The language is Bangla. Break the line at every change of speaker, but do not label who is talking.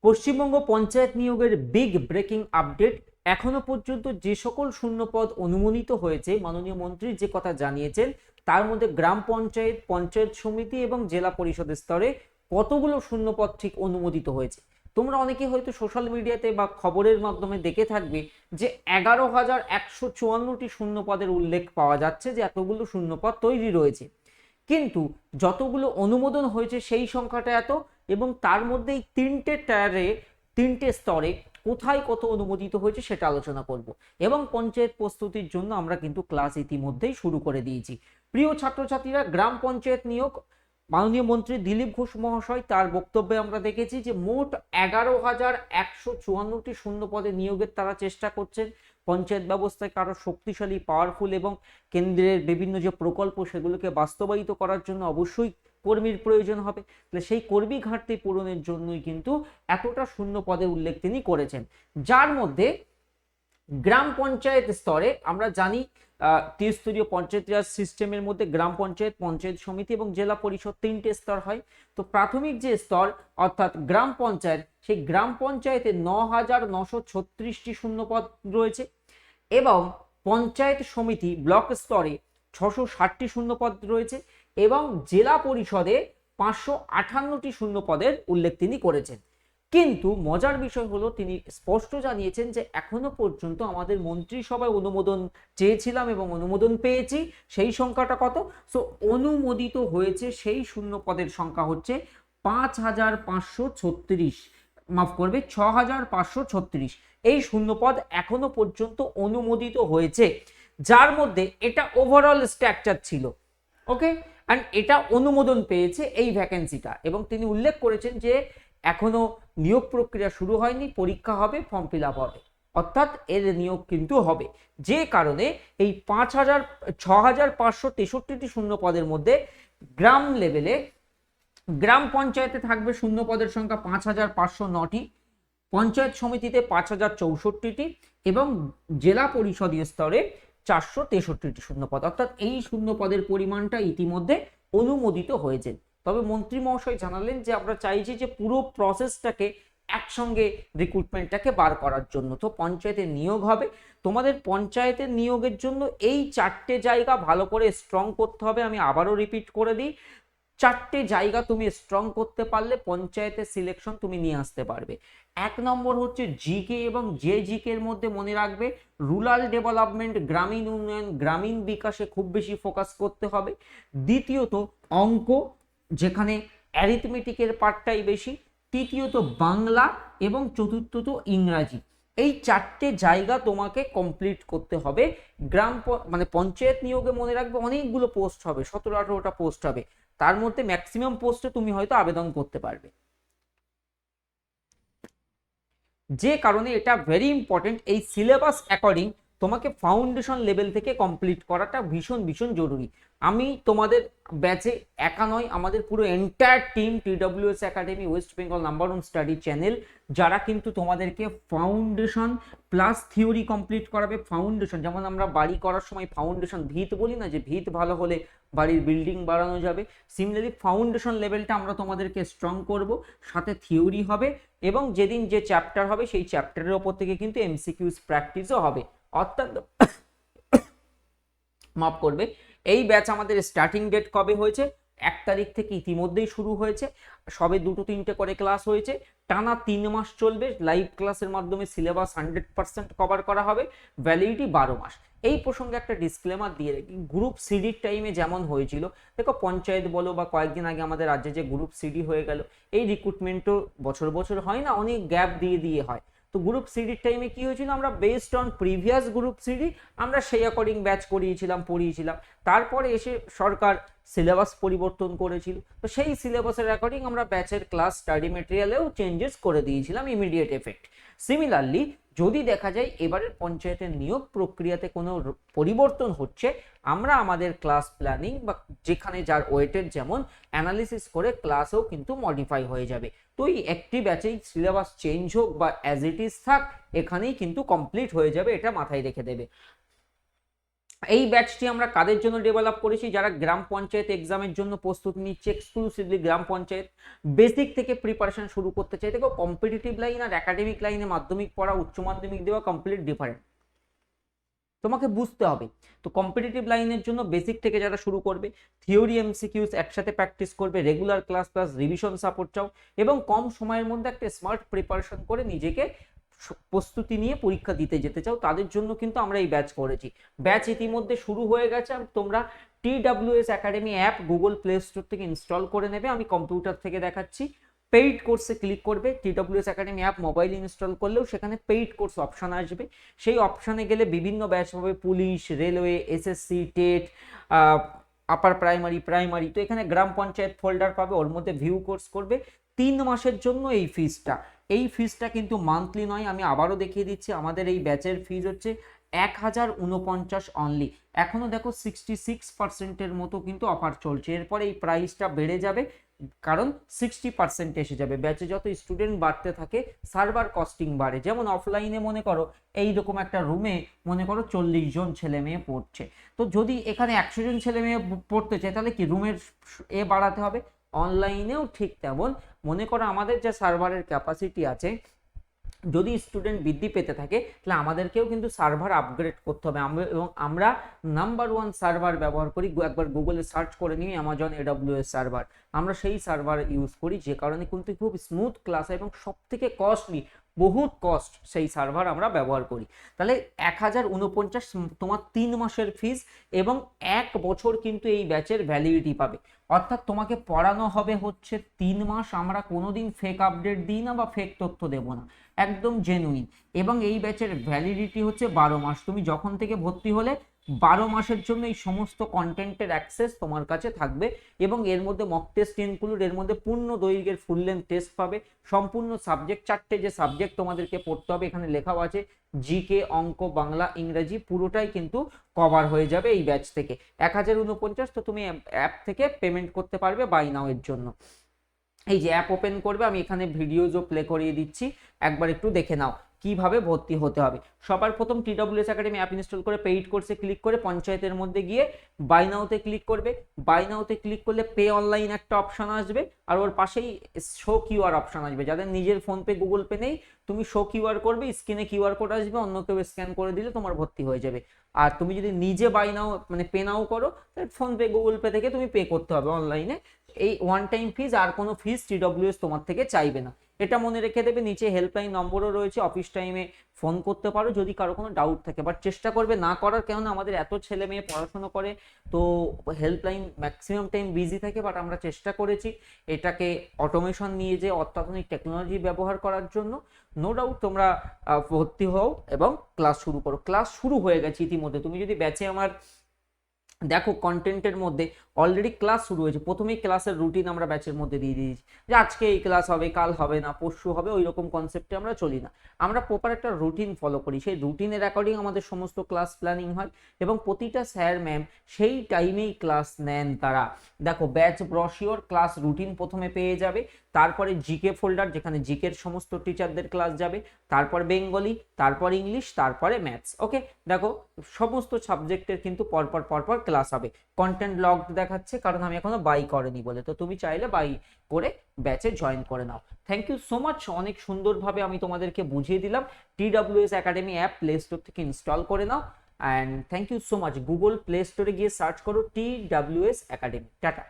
পশ্চিমবঙ্গ পঞ্চায়েত নিয়োগের বিগ ব্রেকিং আপডেট। এখনো পর্যন্ত যে সকল শূন্যপদ অনুমোদিত হয়েছে, মাননীয় মন্ত্রী যে কথা জানিয়েছেন তার মধ্যে গ্রাম পঞ্চায়েত, পঞ্চায়েত সমিতি এবং জেলা পরিষদের স্তরে কতগুলো শূন্যপদ ঠিক অনুমোদিত হয়েছে। তোমরা অনেকে হয়তো সোশ্যাল মিডিয়াতে বা খবরের মাধ্যমে দেখে থাকবে যে 11,154টি শূন্যপদের উল্লেখ পাওয়া যাচ্ছে, যে এতগুলো শূন্যপদ তৈরি রয়েছে। কিন্তু যতগুলো অনুমোদন হয়েছে সেই সংখ্যাটা এত, এবং তার মধ্যে এই তিনটে টায়ারে, তিনটে স্তরে কোথায় কত অনুমোদিত হয়েছে সেটা আলোচনা করব। এবং পঞ্চায়েত প্রস্তুতির জন্য আমরা কিন্তু ক্লাস ইতিমধ্যেই শুরু করে দিয়েছি। প্রিয় ছাত্রছাত্রীরা, গ্রাম পঞ্চায়েত নিয়োগ, মাননীয় মন্ত্রী দিলীপ ঘোষ মহাশয় তার বক্তব্যে আমরা দেখেছি যে মোট 11,154টি শূন্য পদে নিয়োগের তারা চেষ্টা করছেন। পঞ্চায়েত ব্যবস্থাকে আরো শক্তিশালী, পাওয়ারফুল এবং কেন্দ্রের বিভিন্ন যে প্রকল্প সেগুলোকে বাস্তবায়িত করার জন্য অবশ্যই কর্মীর প্রয়োজন হবে। তাহলে সেই কর্মী ঘাটতি পূরণের জন্যই কিন্তু এতটা শূন্য পদের উল্লেখ তিনি করেছেন, যার মধ্যে গ্রাম পঞ্চায়েত স্তরে আমরা জানি ত্রিস্তরীয় পঞ্চায়েত রাজ সিস্টেমের মধ্যে গ্রাম পঞ্চায়েত, পঞ্চায়েত সমিতি এবং জেলা পরিষদ তিনটে স্তর হয়। তো প্রাথমিক যে স্তর অর্থাৎ গ্রাম পঞ্চায়েত, সেই গ্রাম পঞ্চায়েতে 9,936টি শূন্যপদ রয়েছে, এবং পঞ্চায়েত সমিতি ব্লক স্তরে 660টি শূন্যপদ রয়েছে, এবং জেলা পরিষদে 558টি শূন্যপদের উল্লেখ তিনি করেছেন। কিন্তু মজার বিষয় হলো তিনি স্পষ্ট জানিয়েছেন যে এখনো পর্যন্ত আমাদের মন্ত্রিসভায় অনুমোদন চেয়েছিলাম এবং অনুমোদন পেয়েছি, সেই সংখ্যাটা কত? সো অনুমোদিত হয়েছে সেই শূন্য পদের সংখ্যা হচ্ছে 5,536, মাফ করবে 6,536। এই শূন্যপদ এখনো পর্যন্ত অনুমোদিত হয়েছে, যার মধ্যে এটা ওভারঅল স্ট্রাকচার ছিল। ওকে, অ্যান্ড এটা অনুমোদন পেয়েছে এই ভ্যাকেন্সিটা, এবং তিনি উল্লেখ করেছেন যে এখনো নিয়োগ প্রক্রিয়া শুরু হয়নি, পরীক্ষা হবে, ফর্ম ফিল আপ হবে, অর্থাৎ এর নিয়োগ কিন্তু হবে। যে কারণে এই 6,563টি শূন্য পদের মধ্যে গ্রাম লেভেলে, গ্রাম পঞ্চায়েতে থাকবে শূন্য পদের সংখ্যা 5,509টি, পঞ্চায়েত সমিতিতে 5,064টি, এবং জেলা পরিষদীয় স্তরে 463টি শূন্যপদ, অর্থাৎ এই শূন্য পদের পরিমাণটা ইতিমধ্যে অনুমোদিত হয়েছে। তবে মন্ত্রী মহাশয় জানালেন যে আমরা চাইছি যে পুরো প্রসেসটাকে একসঙ্গে রিক্রুটমেন্টটাকে বার করার জন্য। তো পঞ্চায়েতে নিয়োগ হবে, তোমাদের পঞ্চায়েতের নিয়োগের জন্য এই 4টে জায়গা ভালো করে স্ট্রং করতে হবে। আমি আবারও রিপিট করে দিই, 4টে জায়গা তুমি স্ট্রং করতে পারলে পঞ্চায়েতের সিলেকশন তুমি নিয়ে আসতে পারবে। 1 নম্বর হচ্ছে জিকে, এবং যে জিকে এর মধ্যে মনে রাখবে রুরাল ডেভেলপমেন্ট, গ্রামীণ উন্নয়ন, গ্রামীণ বিকাশে খুব বেশি ফোকাস করতে হবে। দ্বিতীয়ত অঙ্ক, যেখানে অ্যারিথমেটিকের পার্টটাই বেশি। তৃতীয়ত বাংলা, এবং চতুর্থত ইংরাজি। এই 4টে জায়গা তোমাকে কমপ্লিট করতে হবে। মানে পঞ্চায়েত নিয়োগে মনে রাখবে অনেকগুলো পোস্ট হবে, 17-18টা পোস্ট হবে, তার মধ্যে ম্যাক্সিমাম পোস্টে তুমি হয়তো আবেদন করতে পারবে। যে কারণে এটা ভেরি ইম্পর্টেন্ট, এই সিলেবাস অ্যাকর্ডিং তোমাকে ফাউন্ডেশন লেভেল থেকে কমপ্লিট করাটা ভীষণ ভীষণ জরুরি। আমি তোমাদের ব্যাচে একা নয়, আমাদের পুরো entire team, TWS academy West Bengal number 1 study channel, যারা কিন্তু তোমাদেরকে ফাউন্ডেশন প্লাস থিওরি কমপ্লিট করাবে। ফাউন্ডেশন যেমন আমরা বাড়ি করার সময় ফাউন্ডেশন ভিত বলি না, যে ভিত ভালো হলে বাড়ির বিল্ডিং বাড়ানো যাবে, সিমিলারলি ফাউন্ডেশন লেভেলটা আমরা তোমাদেরকে স্ট্রং করব, সাথে থিওরি হবে, এবং যেদিন যে চ্যাপ্টার হবে সেই চ্যাপ্টারের ওপর থেকে কিন্তু MCQs প্র্যাকটিসও হবে। অর্থাৎ মাফ করবে, এই ব্যাচ আমাদের স্টার্টিং ডেট কবে হয়েছে? 1 তারিখ থেকে ইতিমধ্যেই শুরু হয়েছে, সবে 2-3টে করে ক্লাস হয়েছে, টানা 3 মাস চলবে। লাইভ ক্লাসের মাধ্যমে সিলেবাস 100% কভার করা হবে, ভ্যালিডিটি 12 মাস। এই প্রসঙ্গে একটা ডিসক্লেমার দিয়ে রাখি, গ্রুপ সিডির টাইমে যেমন হয়েছিল, দেখো পঞ্চায়েত বলো বা কয়েকদিন আগে আমাদের রাজ্যে যে গ্রুপ সিডি হয়ে গেল, এই রিক্রুটমেন্টও বছর বছর হয় না, অনেক গ্যাপ দিয়ে দিয়ে হয়। তো গ্রুপ সিডির টাইমে কি হয়েছিল, আমরা based on previous group CD আমরা সেই অ্যাকর্ডিং ব্যাচ পড়িয়েছিলাম। তারপরে এসে সরকার সিলেবাস পরিবর্তন করেছিল, তো সেই সিলেবাসের অ্যাকর্ডিং আমরা ব্যাচের ক্লাস স্টাডি মেটেরিয়ালেও চেঞ্জেস করে দিয়েছিলাম ইমিডিয়েট এফেক্ট। সিমিলারলি যদি দেখা যায় এবারের পঞ্চায়েতের নিয়োগ প্রক্রিয়াতে কোনো পরিবর্তন হচ্ছে, আমরা আমাদের ক্লাস প্ল্যানিং বা যেখানে যার ওয়েটের যেমন অ্যানালিসিস করে ক্লাসেও কিন্তু মডিফাই হয়ে যাবে। তো এই একটি ব্যাচেই সিলেবাস চেঞ্জ হোক বা অ্যাজ ইট ইজ থাক, এখানেই কিন্তু কমপ্লিট হয়ে যাবে, এটা মাথায় রেখে দেবে। এই ব্যাচটি আমরা কাদের জন্য ডেভেলপ করেছি? যারা গ্রাম পঞ্চায়েত এক্সামের জন্য প্রস্তুতি নিচ্ছে, এক্সক্লুসিভলি গ্রাম পঞ্চায়েত বেসিক থেকে প্রিপারেশন শুরু করতে চাই। দেখো কম্পিটিটিভ লাইন আর একাডেমিক লাইনে মাধ্যমিক পড়া, উচ্চ মাধ্যমিক দেওয়া কমপ্লিট ডিফারেন্ট, তোমাকে বুঝতে হবে। তো কম্পিটিটিভ লাইনের জন্য বেসিক থেকে যারা শুরু করবে, থিওরি এমসিকিউস একসাথে প্র্যাকটিস করবে, regular class plus revision support চাও এবং কম সময়ের মধ্যে একটা স্মার্ট প্রিপারেশন করে নিজেকে প্রস্তুতি নিয়ে পরীক্ষা দিতে যেতে চাও, তাদের জন্য কিন্তু আমরা এই ব্যাচ করেছি। ব্যাচ ইতিমধ্যে শুরু হয়ে গেছে। তোমরা TWS academy app Google play store থেকে ইনস্টল করে নেবে, আমি কম্পিউটার থেকে দেখাচ্ছি। পেইড কোর্সে ক্লিক করবে, TWS academy app mobile install করলেও সেখানে পেইড কোর্স অপশন আসবে। সেই অপশানে গেলে বিভিন্ন ব্যাচ হবে, police, railway, SSC, TET, upper primary. তো এখানে গ্রাম পঞ্চায়েত ফোল্ডার পাবে, ওর মধ্যে ভিউ কোর্স করবে 3 মাসের জন্য। এই ফিজটা কিন্তু মান্থলি নয়, আমি আবারও দেখিয়ে দিচ্ছি। আমাদের এই ব্যাচের ফিজ হচ্ছে 1049 অনলি। এখনো দেখো 66%-এর মতো কিন্তু অফার চলছে, এরপরে এই প্রাইসটা বেড়ে যাবে, কারণ 60% এসে যাবে। ব্যাচে যত স্টুডেন্ট বাড়তে থাকে সার্ভার কস্টিং বাড়ে। যেমন অফলাইনে মনে করো এইরকম একটা রুমে মনে করো 40 জন ছেলে মেয়ে পড়ছে, তো যদি এখানে 100 জন ছেলে মেয়ে পড়তে চায় তাহলে কি রুমের বাড়াতে হবে। অনলাইনেও ঠিক তেমন, মনে করো আমাদের যে সার্ভারের ক্যাপাসিটি আছে, যদি স্টুডেন্ট বৃদ্ধি পেতে থাকে তাহলে আমাদেরকেও কিন্তু সার্ভার আপগ্রেড করতে হবে। আমরা নাম্বার 1 সার্ভার ব্যবহার করি, একবার গুগলে সার্চ করে নিই অ্যামাজন AWS সার্ভার, আমরা সেই সার্ভার ইউজ করি, যে কারণে কিন্তু খুব স্মুথ ক্লাস হয় এবং সব থেকে কস্টলি, বহুত কস্ট সেই সার্ভার আমরা ব্যবহার করি। তাহলে 1049 তোমার 3 মাসের ফিজ এবং 1 বছর কিন্তু এই ব্যাচের ভ্যালিডিটি পাবে। অর্থাৎ তোমাকে পড়ানো হবে হচ্ছে 3 মাস, আমরা কোনোদিন ফেক আপডেট দিই না বা ফেক তথ্য দেব না, একদম জেনুইন। এবং এই ব্যাচের ভ্যালিডিটি হচ্ছে 12 মাস, তুমি যখন থেকে ভর্তি হলে 12 মাসের জন্য এই সমস্ত কন্টেন্টের অ্যাক্সেস তোমার কাছে থাকবে। এবং এর মধ্যে মক টেস্ট ইনক্লুড, এর মধ্যে পূর্ণ দৈর্ঘ্যের ফুল লেন্থ টেস্ট পাবে, সম্পূর্ণ সাবজেক্ট, 4টে যে সাবজেক্ট তোমাদেরকে পড়তে হবে এখানে লেখাও আছে, জিকে, অঙ্ক, বাংলা, ইংরেজি, পুরোটাই কিন্তু কভার হয়ে যাবে এই ব্যাচ থেকে। 1049, তো তুমি অ্যাপ থেকে পেমেন্ট করতে পারবে বাই নাও এর জন্য। এই যে অ্যাপ ওপেন করবে, আমি এখানে ভিডিওজও প্লে করিয়ে দিচ্ছি, একবার একটু দেখে নাও কিভাবে ভর্তি হতে হবে। সবার প্রথম TWS একাডেমি অ্যাপ ইনস্টল করে পেইড কোর্সে ক্লিক করে পঞ্চায়েতের মধ্যে গিয়ে বাই নাওতে ক্লিক করবে। বাই নাওতে ক্লিক করলে পে অনলাইন একটা অপশন আসবে, আর ওর পাশেই শো কিউআর অপশন আসবে। যাদের নিজের ফোনপে গুগল পে নেই, তুমি শো কিউআর করবে, স্ক্রিনে কিউআর কোড আসবে, অন্য কেউ স্ক্যান করে দিলে তোমার ভর্তি হয়ে যাবে। আর তুমি যদি নিজে বাই নাও মানে পে নাও করো, তাহলে ফোনপে গুগল পে থেকে তুমি পে করতে হবে অনলাইনে। এই ওয়ান টাইম ফিজ, আর কোনো ফিজ TWS তোমার থেকে চাইবে না, এটা মনে রেখে দেবে। নিচে হেল্পলাইন নম্বরও রয়েছে, অফিস টাইমে ফোন করতে পারো যদি কারো কোনো ডাউট থাকে, বাট চেষ্টা করবে না করার, কেননা আমাদের এত ছেলে মেয়ে পড়াশোনা করে, তো হেল্পলাইন ম্যাক্সিমাম টাইম বিজি থাকে। বাট আমরা চেষ্টা করেছি এটাকে অটোমেশন নিয়ে যে অত্যাধুনিক টেকনোলজি ব্যবহার করার জন্য। নো ডাউট তোমরা ভর্তি হও এবং ক্লাস শুরু করো। ক্লাস শুরু হয়ে গেছে ইতিমধ্যে, তুমি যদি ব্যাচে আমার দেখো কন্টেন্টের মধ্যে অলরেডি ক্লাস শুরু হয়েছে। প্রথমেই ক্লাসের রুটিন আমরা ব্যাচের মধ্যে দিয়ে দিয়েছি, যে আজকে এই ক্লাস হবে, কাল হবে না, পরশু হবে, ওই রকম কনসেপ্টে আমরা চলি না। আমরা প্রপার একটা রুটিন ফলো করি, সেই রুটিনের অ্যাকর্ডিং আমাদের সমস্ত ক্লাস প্ল্যানিং হয় এবং প্রতিটা স্যার ম্যাম সেই টাইমেই ক্লাস নেন তারা। দেখো ব্যাচ ব্রশিওর ক্লাস রুটিন প্রথমে পেয়ে যাবে, তারপরে জিকে ফোল্ডার যেখানে জিকের সমস্ত টিচারদের ক্লাস যাবে, তারপর বেঙ্গলি, তারপর ইংলিশ, তারপরে ম্যাথস। ওকে, দেখো সমস্ত সাবজেক্টের কিন্তু পরপর ক্লাস হবে। কন্টেন্ট লগড দেখাচ্ছে কারণ আমি এখনো বাই করিনি বলে, তো তুমি চাইলে বাই করে ব্যাচে জয়েন করে নাও। থ্যাংক ইউ সো মাচ, অনেক সুন্দরভাবে আমি তোমাদেরকে বুঝিয়ে দিলাম। TWS academy app play store থেকে ইনস্টল করে নাও, and thank you so much. Google play স্টোরে গিয়ে সার্চ করো TWS একাডেমি। টাটা।